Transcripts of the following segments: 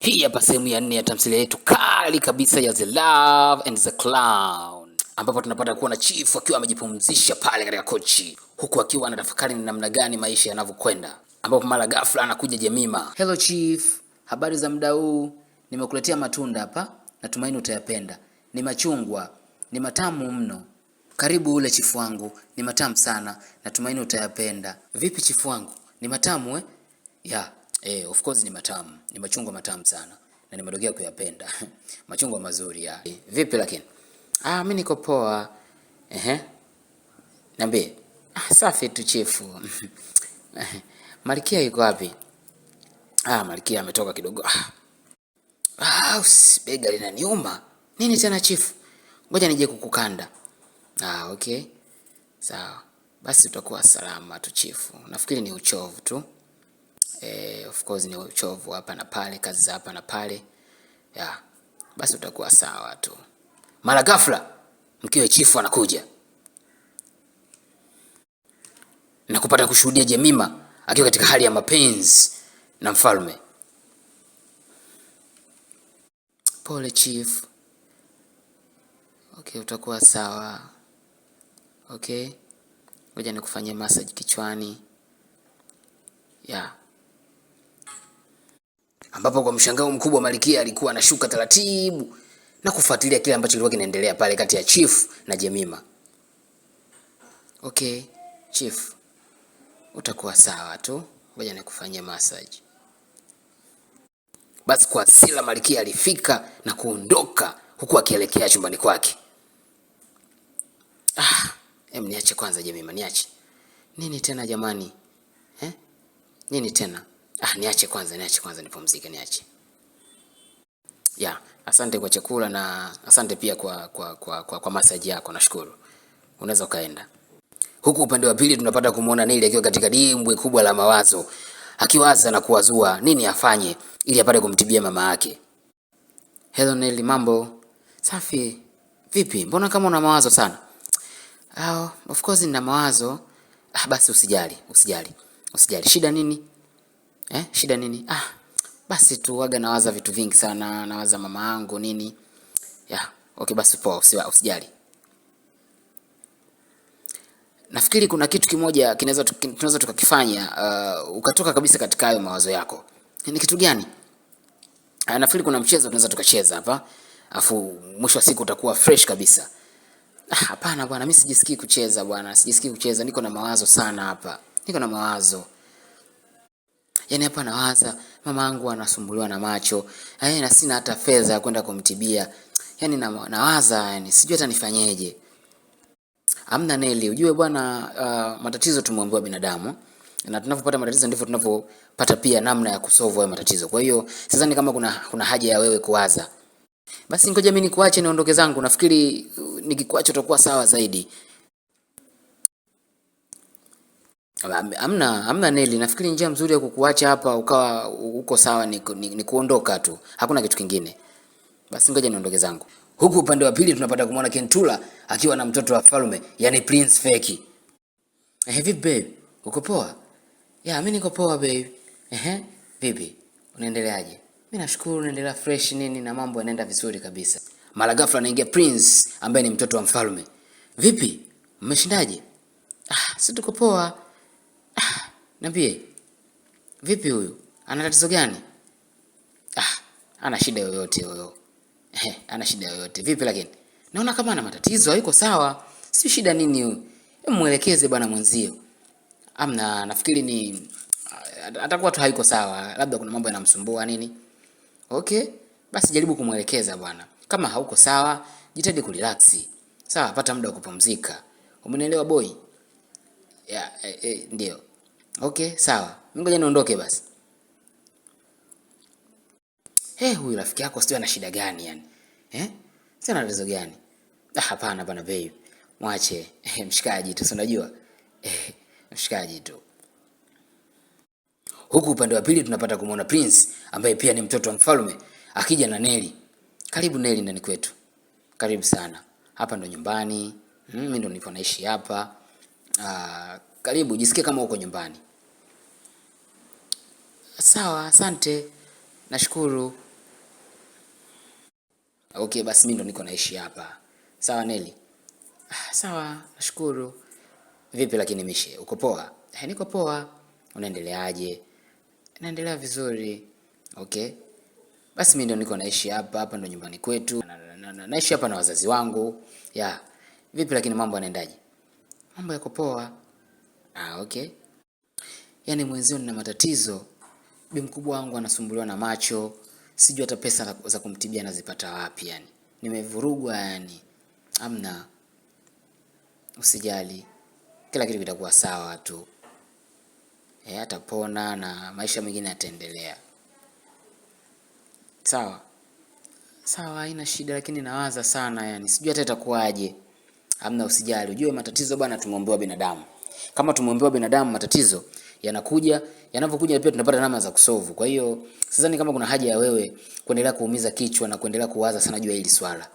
Hii hapa sehemu ya 4 ya tamthilia yetu kali kabisa ya The Love and the Clown, ambapo tunapata kuona Chief akiwa amejipumzisha pale katika kochi, huku akiwa anatafakari ni namna gani maisha yanavyokwenda, ambapo mara ghafla anakuja Jemima. Hello Chief, habari za muda huu? Nimekuletea matunda hapa, natumaini utayapenda. Ni machungwa, ni matamu mno. Karibu ule chifu wangu, ni matamu sana, natumaini utayapenda. Vipi chifu wangu? Ni matamu eh? Yeah. Of course ni matamu. Ni machungwa matamu sana. Na nimedokea kuyapenda. Machungwa mazuri ya. Vipi lakini? Mimi niko poa. Niambie. Safi tu chifu. Malkia yuko wapi? Malkia ametoka kidogo. Bega linaniuma. Nini tena chifu? Ngoja nije kukukanda. Okay. Sawa. Basi utakuwa salama tu chifu. Nafikiri ni uchovu tu. Of course ni uchovu hapa na pale, kazi za hapa na pale. Basi utakuwa sawa tu. Mara ghafla mkewe chifu anakuja na kupata kushuhudia Jemima akiwa katika hali ya mapenzi na mfalme. Pole chief. Okay, utakuwa sawa. Okay. Ngoja nikufanyie massage kichwani. Ambapo kwa mshangao mkubwa Malkia alikuwa anashuka taratibu na kufuatilia kile ambacho kilikuwa kinaendelea pale kati ya Chief na Jemima. Okay, Chief. Utakuwa sawa tu. Ngoja nikufanyie massage. Basi kwa hasira Malkia alifika na kuondoka huku akielekea chumbani kwake. Niache kwanza Jemima, niache. Nini tena jamani? Nini tena? Niache kwanza nipumzike, niache. Asante kwa chakula na asante pia kwa massage yako, nashukuru. Unaweza kaenda. Huku upande wa pili tunapata kumuona Nelly akiwa katika dimbwe kubwa la mawazo, akiwaza na kuwazua nini afanye ili apate kumtibia mama yake. Hello Nelly, mambo? Safi. Vipi? Mbona kama una mawazo sana? Of course nina mawazo. Basi usijali. Shida nini? Shida nini? Basi tu waga nawaza vitu vingi sana, nawaza mama yangu nini. Okay basi poa, usijali. Nafikiri kuna kitu kimoja tunaweza tukakifanya ukatoka kabisa katika hayo mawazo yako. Ni kitu gani? Nafikiri kuna mchezo tunaweza tukacheza hapa. Afu mwisho wa siku utakuwa fresh kabisa. Hapana bwana, mimi sijisikii kucheza bwana, niko na mawazo sana hapa. Niko na mawazo. Yaani hapa nawaza mama yangu anasumbuliwa na macho. Na sina hata fedha ya kwenda kumtibia. Yaani nawaza sijui hata nifanyeje. Amna Nelly, ujue bwana, matatizo tumeambiwa binadamu. Na tunapopata matatizo ndivyo tunapopata pia namna ya kusolve hayo matatizo. Kwa hiyo sidhani kama kuna haja ya wewe kuwaza. Basi ngoja mimi nikuache niondoke zangu. Nafikiri nikikuacha utakuwa sawa zaidi. Amna Nelly, nafikiri njia nzuri ya kukuacha hapa ukawa uko sawa ni kuondoka tu. Hakuna kitu kingine. Basi ngoja niondoke zangu. Huku upande wa pili tunapata kumwona Kentula akiwa na mtoto wa falme, yani Prince Feki. Vipi babe? Uko poa? Mimi niko poa babe. Vipi? Unaendeleaje? Mimi nashukuru naendelea fresh nini na mambo yanaenda vizuri kabisa. Mara ghafla anaingia Prince ambaye ni mtoto wa mfalme. Vipi? Mmeshindaje? Si tuko poa. Niambie. Vipi huyu? Ana tatizo gani? Ana shida yoyote huyo. Ana shida yoyote. Vipi lakini? Naona kama ana matatizo, hayuko sawa. Si shida nini huyu? Muelekeze bwana mwenzio. Nafikiri ni atakuwa tu hayuko sawa. Labda kuna mambo yanamsumbua nini? Okay. Basi jaribu kumuelekeza bwana. Kama hauko sawa, jitahidi kurelax. Sawa, pata muda wa kupumzika. Umenielewa boy? Ndio. Okay, sawa. Mimi ngoja niondoke basi. Huyu rafiki yako sio ana shida gani yani? Sina tatizo gani? Hapana bana babe. Mwache. Mshikaji tu, unajua? Mshikaji tu. Huku upande wa pili tunapata kumuona Prince ambaye pia ni mtoto wa mfalme akija na Nelly. Karibu Nelly ndani kwetu. Karibu sana. Hapa ndo nyumbani. Mimi ndo nipo naishi hapa. Karibu, jisikie kama uko nyumbani. Sawa, asante. Nashukuru. Okay, basi mimi ndo niko naishi hapa. Sawa Neli? Sawa, nashukuru. Vipi lakini Mishe, uko poa? Niko poa. Unaendeleaje? Naendelea vizuri. Okay. Basi mimi ndo niko naishi hapa, hapa ndo nyumbani kwetu. Naishi hapa na wazazi wangu. Yeah. Vipi lakini mambo yanaendaje? Mambo yako poa. Okay. Yaani mwenzio nina matatizo. Bi mkubwa wangu anasumbuliwa na macho. Sijui hata pesa za kumtibia nazipata wapi yani. Nimevurugwa yani. Amna. Usijali. Kila kitu kitakuwa sawa tu. Atapona na maisha mengine yataendelea. Sawa. Sawa, haina shida lakini nawaza sana yani. Sijui hata itakuwaje. Amna, usijali. Ujue matatizo bwana tumeombewa binadamu. Kama tumeombewa binadamu matatizo yanakuja, yanapokuja pia tunapata namna za kusolve. Kwa hiyo sidhani kama kuna haja ya wewe kuendelea kuumiza kichwa na kuendelea kuwaza sana juu ya hili swala.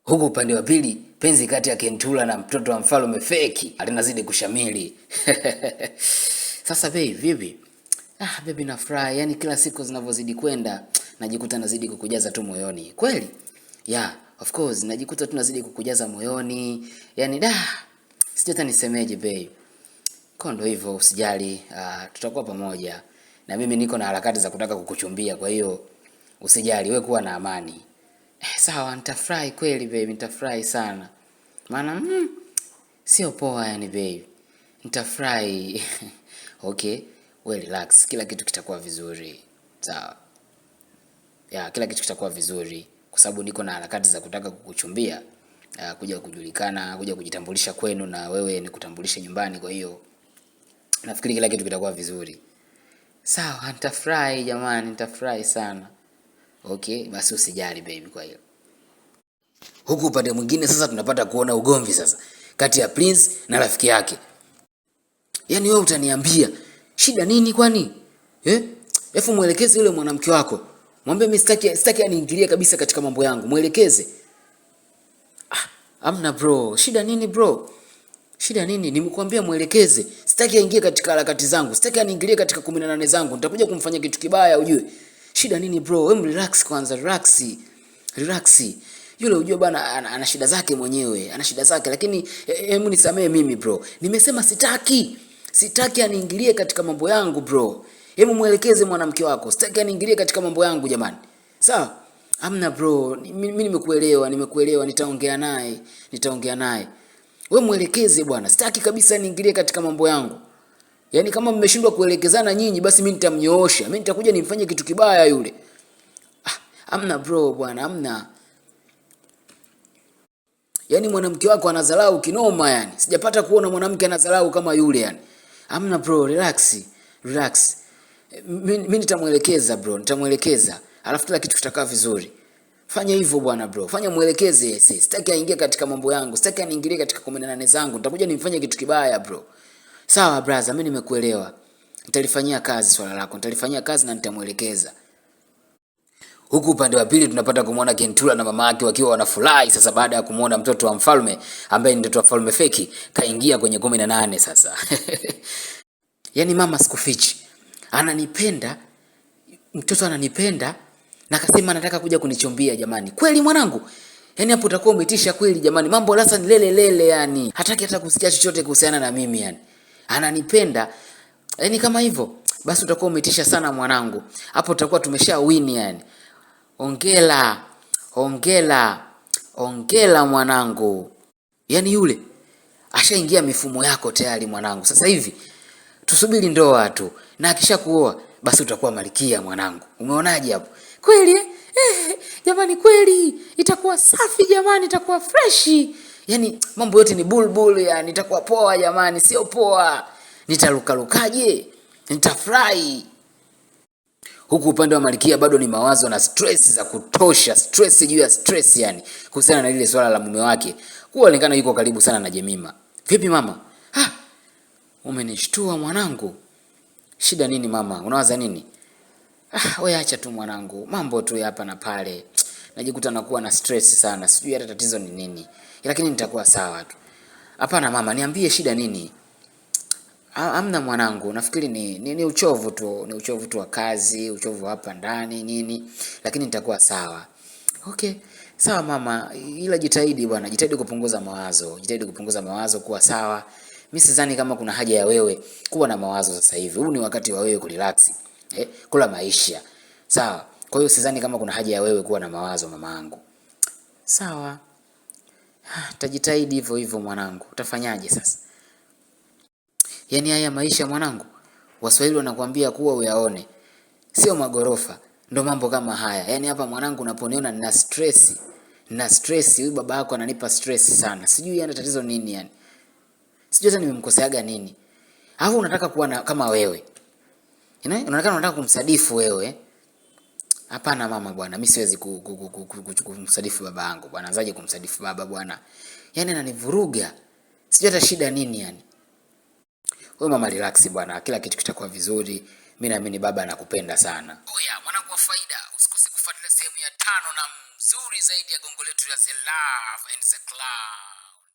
Huku upande wa pili, penzi kati ya Kentula na mtoto wa mfalme feki alinazidi kushamili. Sasa baby, vipi? Baby nafurahi. Yaani kila siku zinavyozidi kwenda najikuta nazidi kukujaza tu moyoni. Kweli? Yeah, of course najikuta tu nazidi kukujaza moyoni. Yaani sijui hata nisemeje babe. Kondo hivyo usijali, tutakuwa pamoja. Na mimi niko na harakati za kutaka kukuchumbia, kwa hiyo usijali, wewe kuwa na amani. Sawa, nitafurahi kweli baby, nitafurahi sana. Maana sio poa yani baby. Nitafurahi. Okay, wewe relax, kila kitu kitakuwa vizuri. Sawa. Kila kitu kitakuwa vizuri kwa sababu niko na harakati za kutaka kukuchumbia, kuja kujulikana, kuja kujitambulisha kwenu na wewe nikutambulishe nyumbani, kwa hiyo nafikiri kila kitu kitakuwa vizuri. Sawa, nitafurahi jamani, nitafurahi sana. Okay, basi usijali baby kwa hiyo. Huku upande mwingine sasa tunapata kuona ugomvi sasa kati ya Prince na rafiki yake. Yaani wewe utaniambia shida nini kwani? Efu muelekeze yule mwanamke wako. Mwambie mimi sitaki aniingilie kabisa katika mambo yangu. Muelekeze. Amna bro, shida nini bro? Shida nini? Nimekuambia muelekeze. Sitaki aingie katika harakati zangu. Sitaki aniingilie katika 18 zangu. Nitakuja kumfanya kitu kibaya ujue. Shida nini bro? Wewe relax kwanza, relax. Relax. Yule ujue bana ana shida zake mwenyewe. Ana shida zake lakini hebu nisamee mimi bro. Nimesema sitaki. Sitaki aniingilie katika mambo yangu bro. Hebu muelekeze mwanamke wako. Sitaki aniingilie katika mambo yangu jamani. Sawa? Amna bro. Mimi nimekuelewa. Nitaongea naye. Wewe muelekeze bwana. Sitaki kabisa niingilie katika mambo yangu. Yaani kama mmeshindwa kuelekezana nyinyi basi mimi nitamnyoosha. Mimi nitakuja nimfanye kitu kibaya yule. Amna bro bwana, amna. Yaani mwanamke wako anadharau kinoma yani. Sijapata kuona mwanamke anadharau kama yule yani. Amna bro, relax. Relax. Mimi nitamuelekeza bro, nitamuelekeza. Alafu kila kitu kitakaa vizuri. Fanya hivyo bwana bro. Fanya muelekeze. Sitaki aingie katika mambo yangu. Sitaki aniingilie katika 18 zangu. Nitakuja nimfanye kitu kibaya bro. Sawa brother, mimi nimekuelewa. Nitalifanyia kazi swala lako. Nitalifanyia kazi na nitamuelekeza. Huku upande wa pili tunapata kumuona Kentula na mama yake wakiwa wanafurahi sasa baada ya kumuona mtoto wa mfalme ambaye ni mtoto wa mfalme feki kaingia kwenye 18 sasa. Yaani mama sikufichi. Ananipenda, mtoto ananipenda na akasema anataka kuja kunichombia jamani. Kweli mwanangu? Yaani hapo utakuwa umetisha kweli jamani. Mambo sasa ni lele yani. Hataki hata kusikia chochote kuhusiana na mimi yani. Ananipenda. Yaani kama hivyo basi utakuwa umetisha sana mwanangu. Hapo tutakuwa tumesha win yani. Ongela mwanangu. Yaani yule ashaingia mifumo yako tayari mwanangu. Sasa hivi tusubiri ndoa tu. Na akishakuoa basi utakuwa malkia mwanangu. Umeonaje hapo? Kweli jamani kweli. Itakuwa safi jamani, itakuwa fresh. Yaani mambo yote ni bulbul yani, itakuwa poa jamani, sio poa. Nitarukarukaje? Nitafurahi. Huku upande wa malkia bado ni mawazo na stress za kutosha, stress juu ya stress yani, kuhusiana na lile swala la mume wake kuonekana yuko karibu sana na Jemima. Vipi mama? Umenishtua mwanangu. Shida nini mama? Unawaza nini? Wewe acha tu mwanangu. Mambo tu hapa na pale. Najikuta nakuwa na stress sana. Sijui hata tatizo ni nini. Lakini nitakuwa sawa tu. Hapana mama, niambie shida nini? Amna mwanangu, nafikiri ni uchovu tu, wa kazi, uchovu hapa ndani nini, lakini nitakuwa sawa. Okay. Sawa mama, ila jitahidi bwana, jitahidi kupunguza mawazo. Jitahidi kupunguza mawazo, kuwa sawa. Mimi sidhani kama kuna haja ya wewe kuwa na mawazo sasa hivi. Huu ni wakati wa wewe kurelax. Kula maisha. Sawa. Kwa hiyo sidhani kama kuna haja ya wewe kuwa na mawazo mamaangu. Sawa. Tajitahidi hivyo hivyo mwanangu. Utafanyaje sasa? Yaani haya maisha mwanangu, Waswahili wanakuambia kuwa uyaone. Sio magorofa. Ndo mambo kama haya. Yaani hapa mwanangu unaponiona nina stress. Nina stress, huyu baba yako ananipa stress sana. Sijui ana tatizo nini yani. Sijui hata nimemkoseaga nini. Au unataka kuwa kama wewe. Unaonekana unataka kumsadifu wewe. Hapana mama bwana, mimi siwezi kumsadifu baba yangu bwana. Anzaje kumsadifu baba bwana? Yaani ananivuruga. Sijui hata shida nini yani. Wewe mama relax bwana, kila kitu kitakuwa vizuri. Mimi naamini baba anakupenda sana. Oya, mwanangu wa faida, usikose kufuatilia sehemu ya 5 na mzuri zaidi ya gongo letu ya The Love and The Cloud.